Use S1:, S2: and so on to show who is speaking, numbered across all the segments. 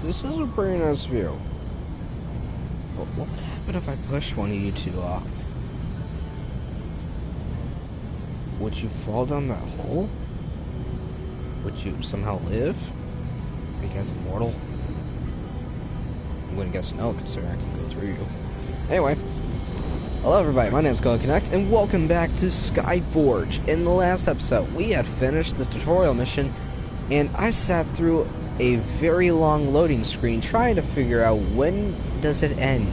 S1: This is a pretty nice view. But what would happen if I push one of you two off? Would you fall down that hole? Would you somehow live? Are you guys immortal? I'm gonna guess no, considering I can go through you. Anyway. Hello everybody, my name is Connect, and welcome back to Skyforge. In the last episode, we had finished the tutorial mission, and I sat through a very long loading screen trying to figure out when does it end.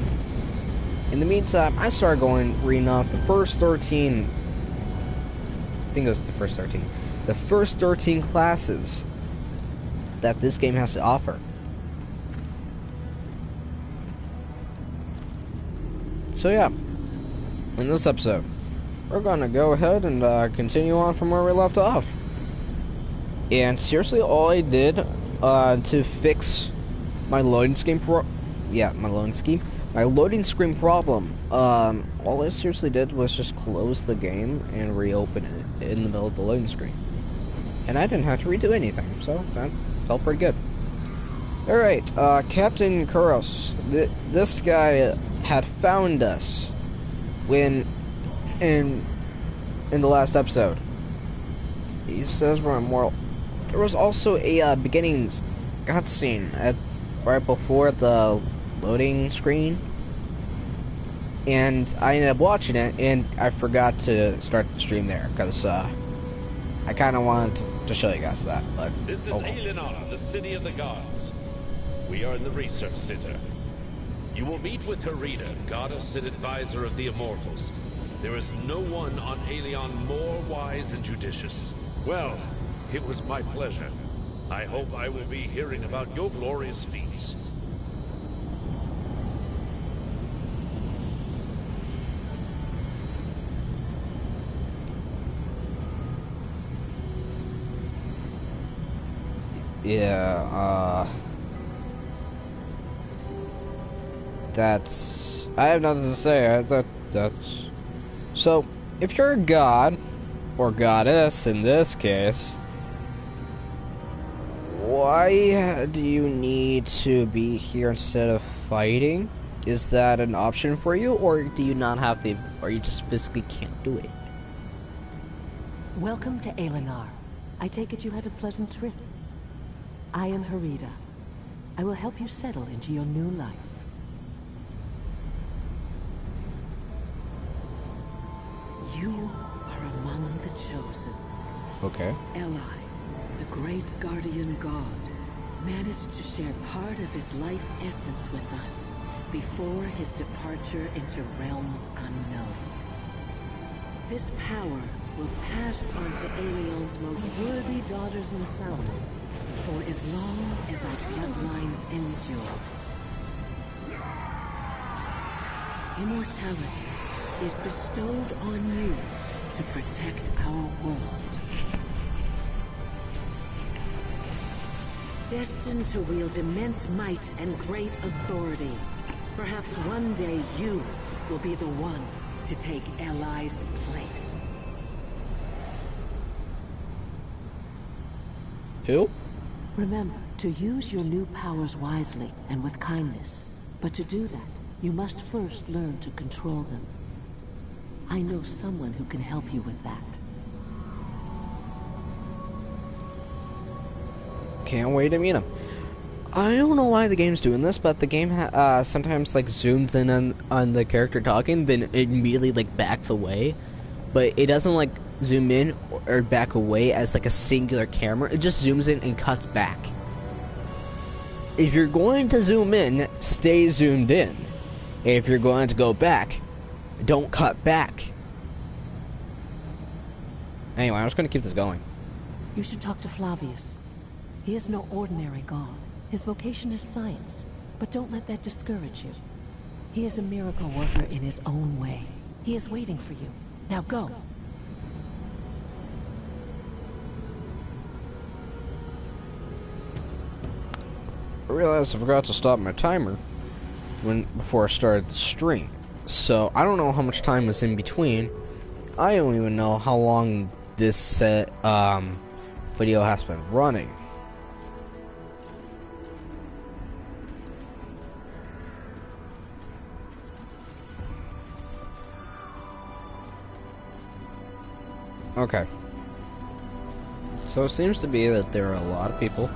S1: In the meantime, I started reading off the first 13, I think it was the first 13, the first 13 classes that this game has to offer. So yeah. In this episode, we're gonna go ahead and continue on from where we left off. And seriously, all I did to fix my loading screen my loading screen problem, all I seriously did was just close the game and reopen it in the middle of the loading screen. And I didn't have to redo anything, so that felt pretty good. Alright, Captain Kuros, this guy had found us when in the last episode. He says we're immortal. There was also a beginnings cutscene right before the loading screen, and I ended up watching it, and I forgot to start the stream there because I kind of wanted to show you guys that. But
S2: this is Alinar, the city of the gods. We are in the research center. You will meet with Herida, goddess and advisor of the immortals. There is no one on Aelion more wise and judicious. Well, it was my pleasure. I hope I will be hearing about your glorious feats.
S1: Yeah, I have nothing to say. That's... So, if you're a god, or goddess in this case, why do you need to be here instead of fighting? Is that an option for you, or do you not have the... or you just physically can't do it?
S3: Welcome to Alinar. I take it you had a pleasant trip. I am Herida. I will help you settle into your new life. You are among the chosen.
S1: Okay.
S3: Eli, the great guardian god, managed to share part of his life essence with us before his departure into realms unknown. This power will pass on to Aelion's most worthy daughters and sons for as long as our bloodlines endure. Immortality is bestowed on you to protect our world. Destined to wield immense might and great authority, perhaps one day you will be the one to take Eli's place.
S1: Who?
S3: Remember to use your new powers wisely and with kindness. But to do that, you must first learn to control them. I know someone who can help you with that.
S1: Can't wait to meet him. I don't know why the game's doing this, but the game sometimes like zooms in on the character talking, then it immediately like backs away. But it doesn't like zoom in or back away as like a singular camera. It just zooms in and cuts back. If you're going to zoom in, stay zoomed in. If you're going to go back, don't cut back. Anyway, I'm just going to keep this going.
S3: You should talk to Flavius. He is no ordinary god. His vocation is science, but don't let that discourage you. He is a miracle worker in his own way. He is waiting for you. Now go.
S1: I realized I forgot to stop my timer before I started the stream. So I don't know how much time was in between. I don't even know how long this video has been running. Okay. So it seems to be that there are a lot of people.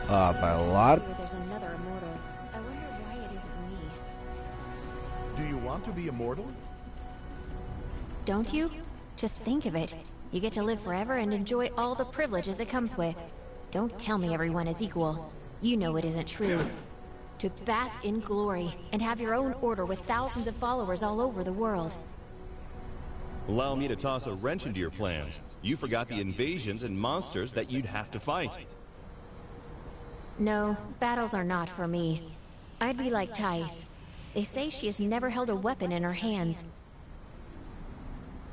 S1: By a lot.
S4: There's another immortal. I wonder why it isn't me.
S5: Do you want to be immortal?
S4: Don't you? Just think of it. You get to live forever and enjoy all the privileges it comes with. Don't tell me everyone is equal. You know it isn't true. To bask in glory and have your own order with thousands of followers all over the world.
S6: Allow me to toss a wrench into your plans. You forgot the invasions and monsters that you'd have to fight.
S4: No, battles are not for me. I'd be like Thais. They say she has never held a weapon in her hands.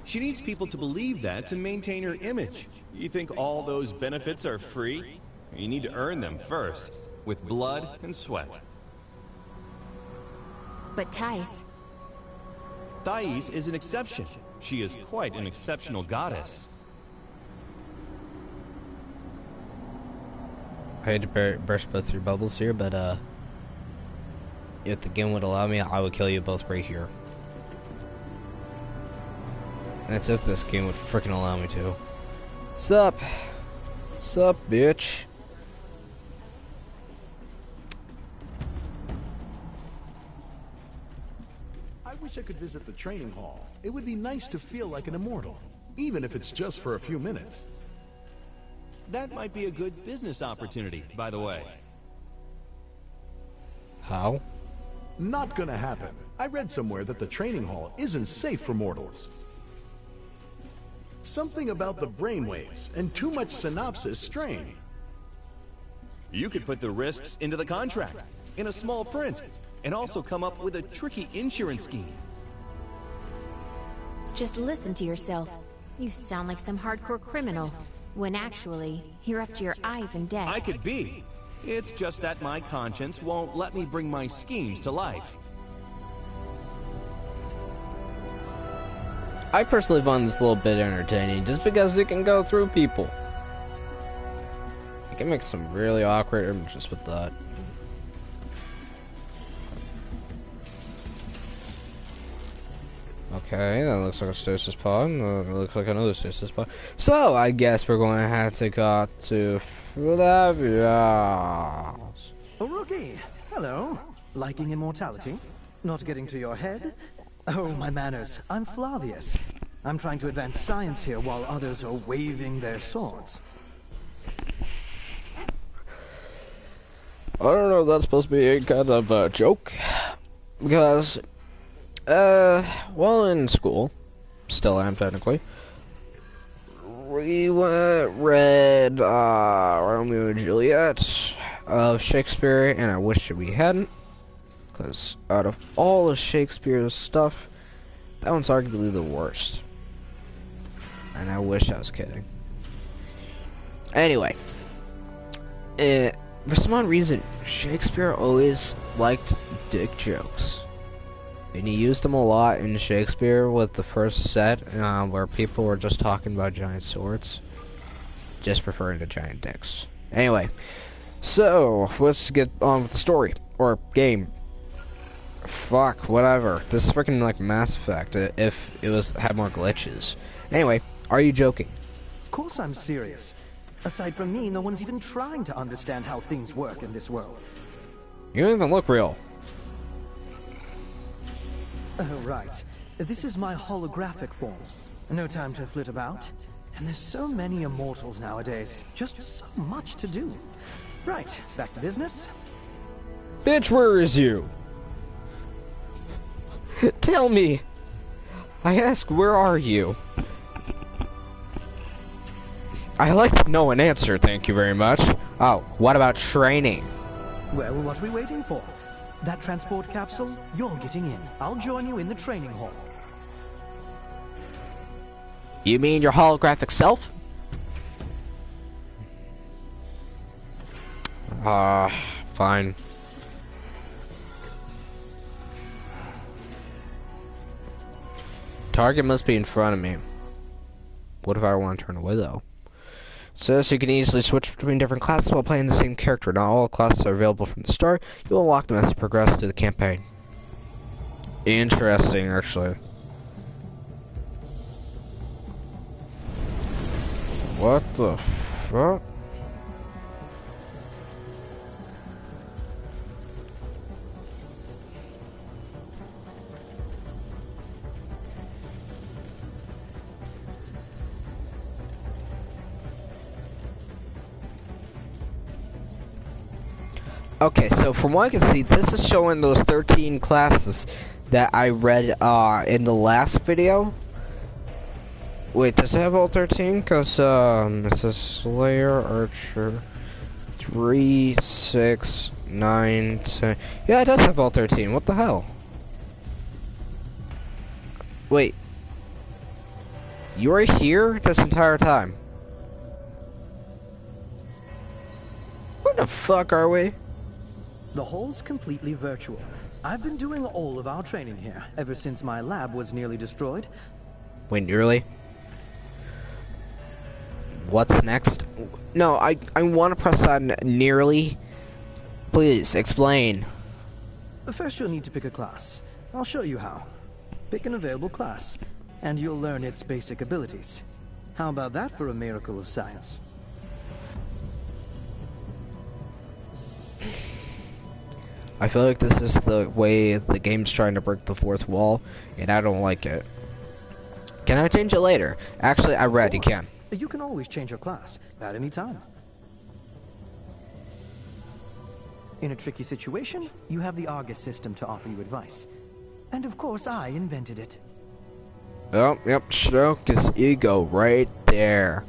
S6: She needs people to believe that to maintain her image. You think all those benefits are free? You need to earn them first, with blood and sweat.
S4: But Thais...
S6: Thais is an exception. She is quite an exceptional goddess.
S1: I hate to burst both your bubbles here, but if the game would allow me, I would kill you both right here. That's if this game would freaking allow me to. Sup? Sup, bitch?
S5: I wish I could visit the training hall. It would be nice to feel like an immortal, even if it's just for a few minutes.
S6: That might be a good business opportunity, by the way.
S1: How?
S5: Not gonna happen. I read somewhere that the training hall isn't safe for mortals. Something about the brainwaves and too much synopsis strain.
S6: You could put the risks into the contract, in a small print, and also come up with a tricky insurance scheme.
S4: Just listen to yourself. You sound like some hardcore criminal, when actually, you're up to your eyes in debt.
S6: I could be. It's just that my conscience won't let me bring my schemes to life.
S1: I personally find this a little bit entertaining, just because it can go through people. You can make some really awkward images with that. Okay, that looks like a stasis pod. That looks like another stasis pod. So, I guess we're going to have to go to Flavia's.
S7: Oh, Rookie! Hello. Liking immortality? Not getting to your head? Oh, my manners. I'm Flavius. I'm trying to advance science here while others are waving their swords.
S1: I don't know if that's supposed to be a kind of a joke. Because, while in school, still am technically, we read Romeo and Juliet of Shakespeare, and I wish that we hadn't. Because out of all of Shakespeare's stuff, that one's arguably the worst. And I wish I was kidding. Anyway, for some odd reason, Shakespeare always liked dick jokes. And he used them a lot in Shakespeare with the first set, where people were just talking about giant swords. Just referring to giant dicks. Anyway, so, let's get on with the story. Or game. Fuck, whatever. This is freaking like Mass Effect if it had more glitches. Anyway, are you joking?
S7: Of course I'm serious. Aside from me, no one's even trying to understand how things work in this world.
S1: You don't even look real.
S7: Oh, right. This is my holographic form. No time to flit about. And there's so many immortals nowadays. Just so much to do. Right, back to business.
S1: Bitch, where is you? Tell me. I ask, where are you? I like to know an answer, thank you very much. Oh, what about training?
S7: Well, what are we waiting for? That transport capsule? You're getting in. I'll join you in the training hall.
S1: You mean your holographic self? Fine. Target must be in front of me. What if I want to turn away, though? It says you can easily switch between different classes while playing the same character. Not all classes are available from the start. You will unlock them as you progress through the campaign. Interesting, actually. What the fuck? Okay, so from what I can see, this is showing those 13 classes that I read in the last video. Wait, does it have all 13? Because it says Slayer, Archer, 3, 6, 9, 10. Yeah, it does have all 13. What the hell? Wait. You were here this entire time? Where the fuck are we?
S7: The hall's completely virtual. I've been doing all of our training here ever since my lab was nearly destroyed.
S1: Wait, nearly? What's next? No, I want to press on nearly. Please, explain.
S7: First you'll need to pick a class. I'll show you how. Pick an available class, and you'll learn its basic abilities. How about that for a miracle of science?
S1: I feel like this is the way the game's trying to break the fourth wall, and I don't like it. Can I change it later? Actually, I read you can.
S7: You can always change your class at any time. In a tricky situation, you have the Argus system to offer you advice. And of course, I invented it.
S1: Oh, yep, stroke his ego right there.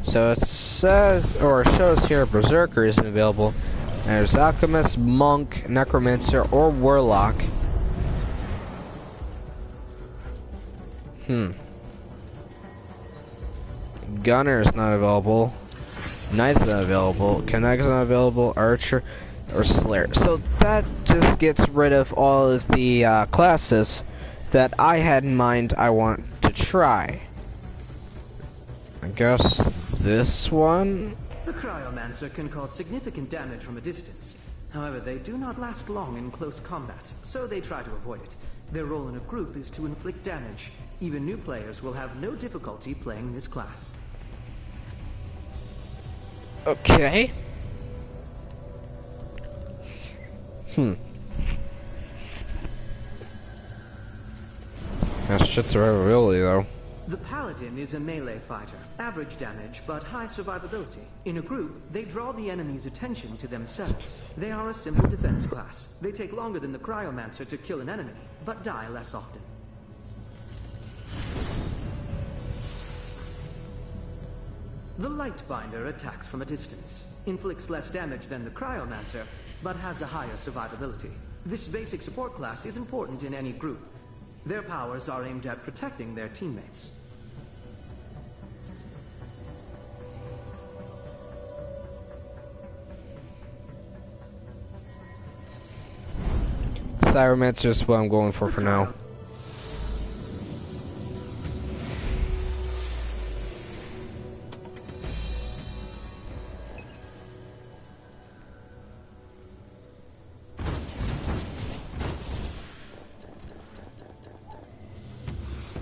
S1: So it says, or shows here, Berserker isn't available. And there's Alchemist, Monk, Necromancer, or Warlock. Gunner is not available. Knight's not available. Connect's not available. Archer or Slayer. So that just gets rid of all of the classes that I had in mind I want to try. I guess this one?
S7: The Cryomancer can cause significant damage from a distance. However, they do not last long in close combat, so they try to avoid it. Their role in a group is to inflict damage. Even new players will have no difficulty playing this class.
S1: Okay. That's shit's survivability though.
S7: The Paladin is a melee fighter. Average damage, but high survivability. In a group, they draw the enemy's attention to themselves. They are a simple defense class. They take longer than the Cryomancer to kill an enemy, but die less often. The Lightbinder attacks from a distance. Inflicts less damage than the Cryomancer, but has a higher survivability. This basic support class is important in any group. Their powers are aimed at protecting their teammates.
S1: Cyromancer is what I'm going for now.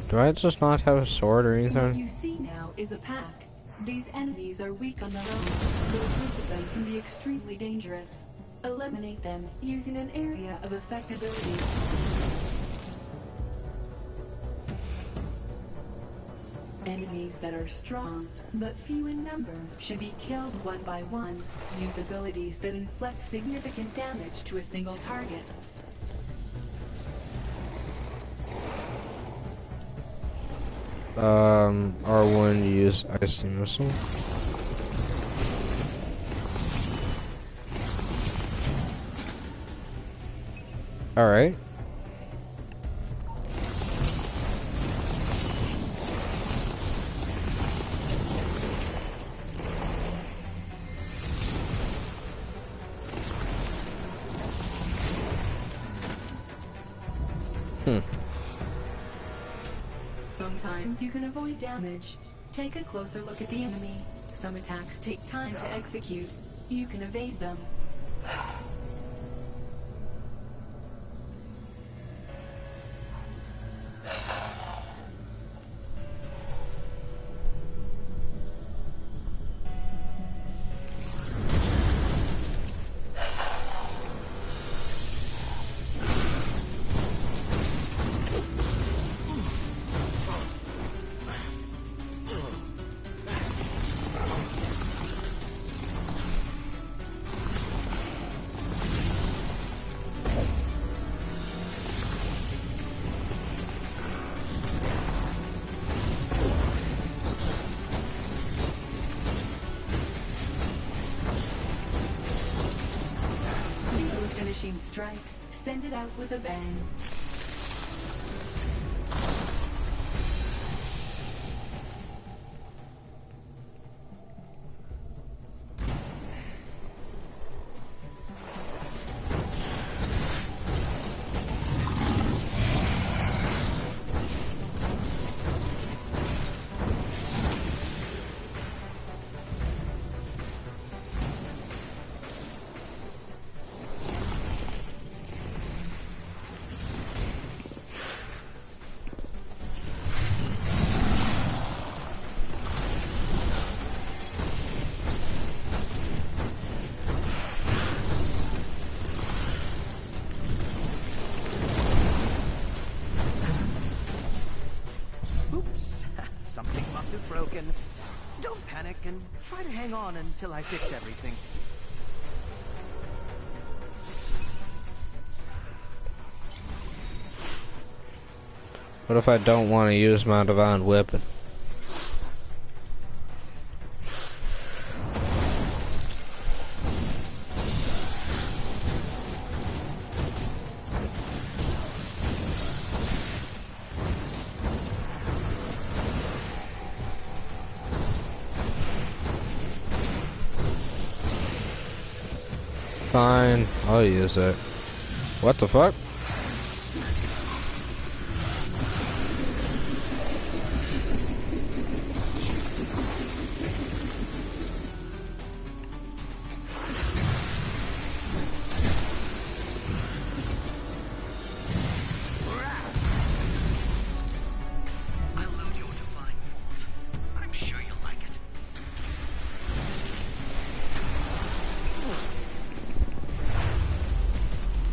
S1: Do I just not have a sword or anything?
S8: What you see now is a pack. These enemies are weak on their own, so a group of them can be extremely dangerous. Eliminate them using an area of effectability. Enemies that are strong, but few in number, should be killed one by one. Use abilities that inflict significant damage to a single target.
S1: R1 use icy missile. Alright.
S8: Sometimes you can avoid damage. Take a closer look at the enemy. Some attacks take time to execute. You can evade them. Finishing strike. Send it out with a bang.
S7: Something must have broken. Don't panic and try to hang on until I fix everything.
S1: What if I don't want to use my divine weapon? Fine, I'll use it. What the fuck?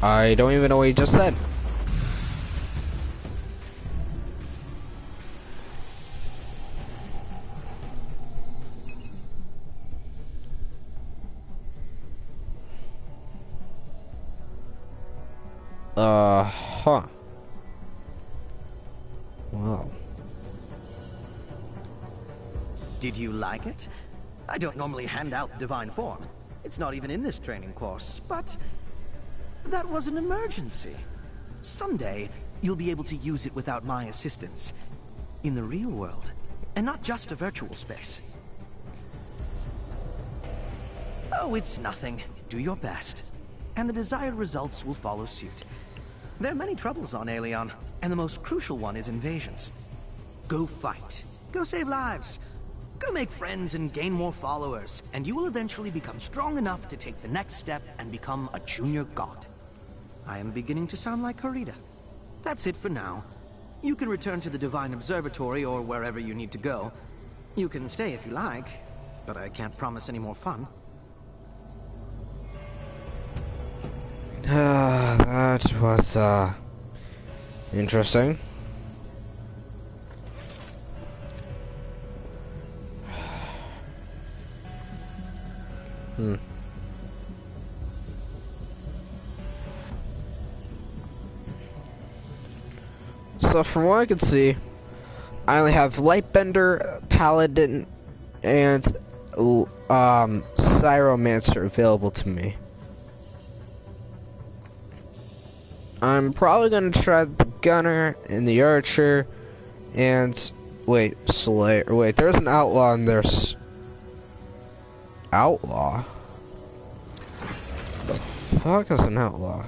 S1: I don't even know what you just said. Huh. Wow.
S7: Did you like it? I don't normally hand out divine form. It's not even in this training course, but that was an emergency. Someday, you'll be able to use it without my assistance. In the real world, and not just a virtual space. Oh, it's nothing. Do your best. And the desired results will follow suit. There are many troubles on Aelion, and the most crucial one is invasions. Go fight. Go save lives. Go make friends and gain more followers, and you will eventually become strong enough to take the next step and become a junior god. I am beginning to sound like Harita. That's it for now. You can return to the Divine Observatory or wherever you need to go. You can stay if you like, but I can't promise any more fun.
S1: That was, interesting. So from what I can see, I only have Lightbender, Paladin, and Cyromancer available to me. I'm probably gonna try the Gunner and the Archer, and wait, Slayer. Wait, there's an Outlaw and there's Outlaw. The fuck is an Outlaw?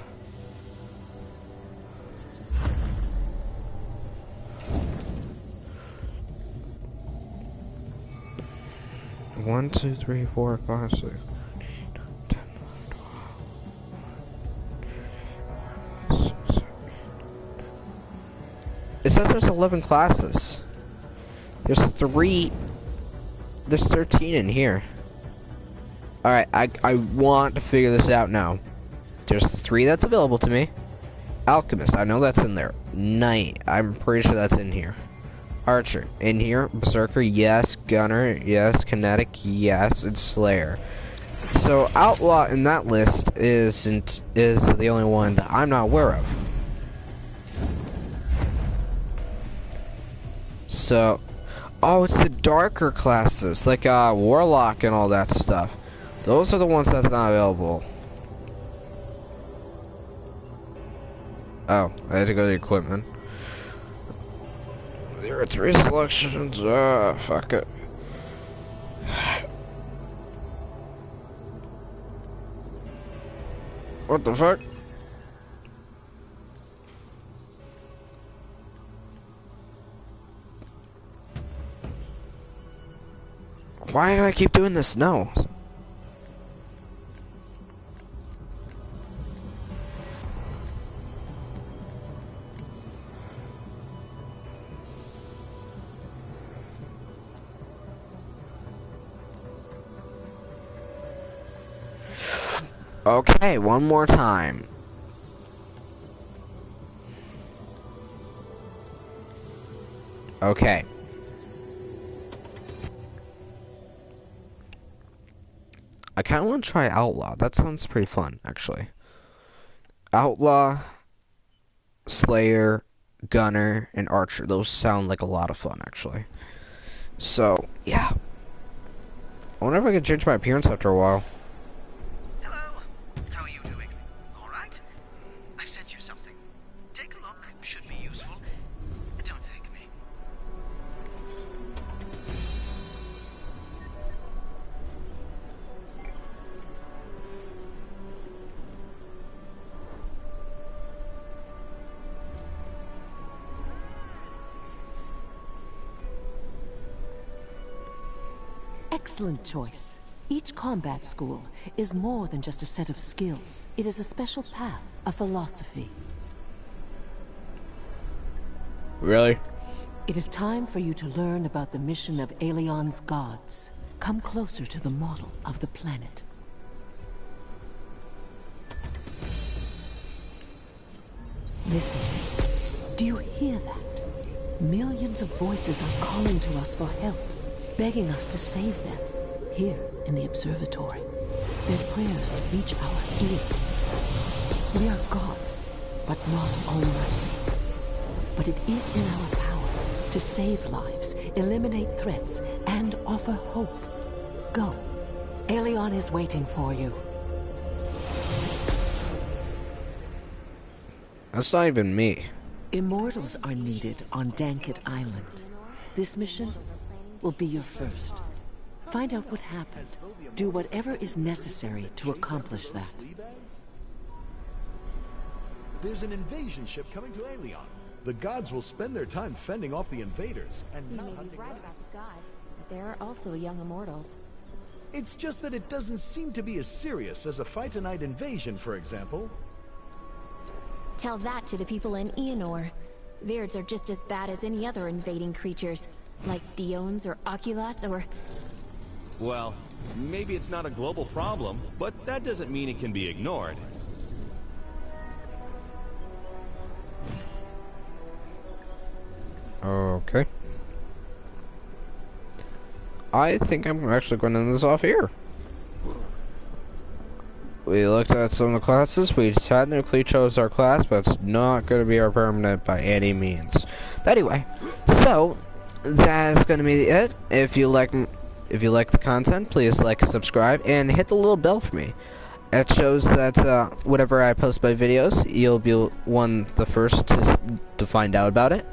S1: One, two, three, four, five, 6, 10, 11, 12. there's 11 classes. There's 13 in here. Alright, I want to figure this out now. There's 3 that's available to me. Alchemist, I know that's in there. Knight, I'm pretty sure that's in here. Archer, in here. Berserker, yes. Gunner, yes. Kinetic, yes. And Slayer. So Outlaw in that list is the only one that I'm not aware of. So, oh, it's the darker classes, like Warlock and all that stuff. Those are the ones that's not available. Oh, I had to go to the equipment. There are 3 selections. Fuck it. What the fuck? Why do I keep doing this? No. Okay, one more time. Okay. I kind of want to try Outlaw. That sounds pretty fun, actually. Outlaw, Slayer, Gunner, and Archer. Those sound like a lot of fun, actually. So, yeah. I wonder if I could change my appearance after a while.
S3: Excellent choice. Each combat school is more than just a set of skills. It is a special path, a philosophy.
S1: Really?
S3: It is time for you to learn about the mission of Aelion's gods. Come closer to the model of the planet. Listen. Do you hear that? Millions of voices are calling to us for help, begging us to save them, here in the observatory. Their prayers reach our ears. We are gods, but not almighty. But it is in our power to save lives, eliminate threats, and offer hope. Go. Aelion is waiting for you.
S1: That's not even me.
S3: Immortals are needed on Danket Island. This mission will be your first. Find out what happened. Do whatever is necessary to accomplish that.
S5: There's an invasion ship coming to Aelion. The gods will spend their time fending off the invaders and
S4: You
S5: not
S4: may be
S5: hunting
S4: right
S5: us.
S4: about the gods, but there are also young immortals.
S5: It's just that it doesn't seem to be as serious as a Phytonite invasion, for example.
S4: Tell that to the people in Eonor. Virds are just as bad as any other invading creatures, like Diones or Oculots or...
S6: Well, maybe it's not a global problem, but that doesn't mean it can be ignored.
S1: Okay. I think I'm actually going to end this off here. We looked at some of the classes. We technically chose our class, but it's not going to be our permanent by any means. But anyway, so that's going to be it. If you like the content, please like, subscribe, and hit the little bell for me. It shows that whenever I post my videos, you'll be the first to find out about it.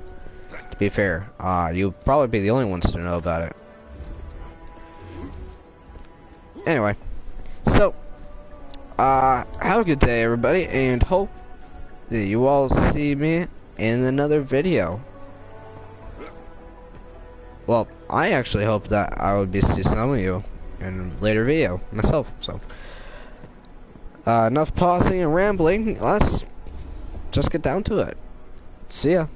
S1: To be fair, you'll probably be the only ones to know about it. Anyway, so have a good day, everybody, and hope that you all see me in another video. Well, I actually hope that I would see some of you in a later video myself. So, enough pausing and rambling. Let's just get down to it. See ya.